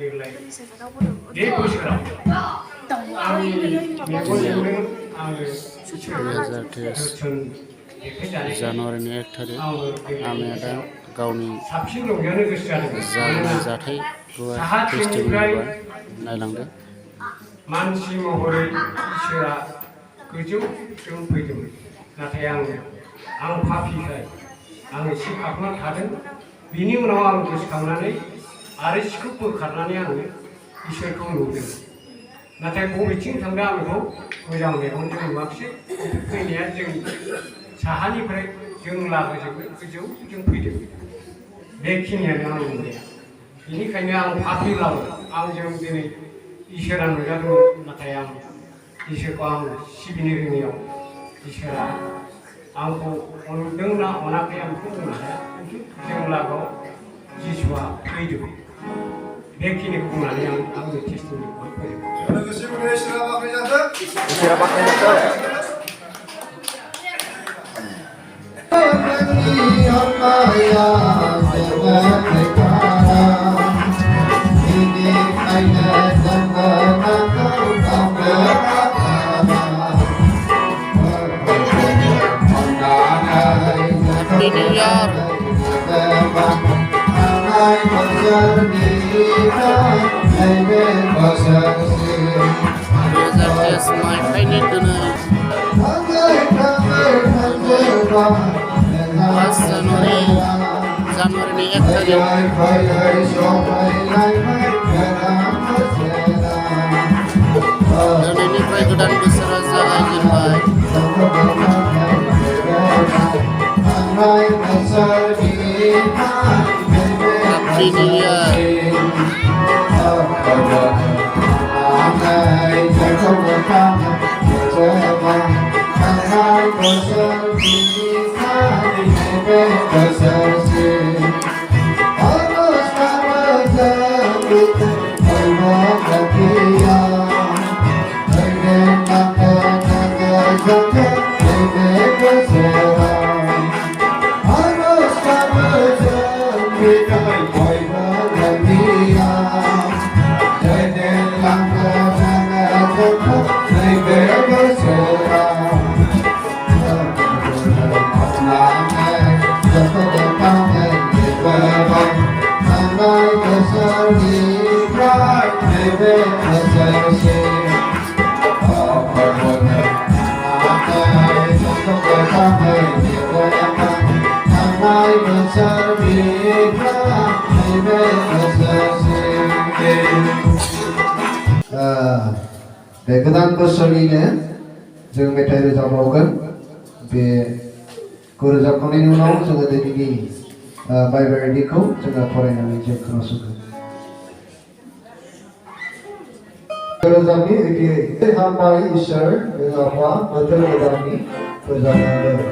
देग्लाय बे बोसोराव आंनि मेगनजोंनो आङो जोथोन देखायजानाय जानुवारिनि 1 थारिख आमाया दा गावनि साबसिन रंजानो गोसो जादों जाबोनाय जाथायखौ साहाथिंनिफ्राय नायलांदों। मानसि महरै इसोरा गोजौजों फैदोंमोन नाथाय आं पापिखाय आं एसे फाखना थादों। बिनि उनाव आं गोसोखांनानै आरो सिखौ बोखारनानै आङो इसोरखौ नुदों। नाथाय बबेथिं थांदों आं बेखौ मोजां मेगनजों नुवाखिसै। फैनाया जों साहानिफ्राय जों लाबोजोबो गोजौजों फैदों। बेखिनियानो आं नुनाया। बेनिखायनो आं पापिब्लाबो आंजों दिनै इसोरा नुजादोंमोन। नाथाय आं इसोरखौ आं सिबिनो रोङैयाव इसोरा आंखौ अनदोंना अनाखै आं बेखौ बुंनो हाया। खिन्थु जों लागोआव जिसुआ फैदों। बेखिनिखौ बुंनानै आंनि टेस्टिमनिखौ फोजोबो। इसोरा बाख्नायजाथों। मायथाइनि दिनै 1 जानुवारिनि 1 थारिख दिनैनिफ्राय गोदान बोसोरा जागायजेनबाय। Happy New Year. बे गोदान बोसोरनिनो जों मेथाइ रोजाबबावगोन। बेखौ रोजाबखांनायनि उनाव जोङो दिनैनि बाइबेल रिडिंखौ जोङो फरायनानै जों खोनासंगोन। रोजाबनि एखे हामबाय इसोर रोजाबा बोथोर गोदाननि रोजाबनांगोन।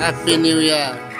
Happy New Year.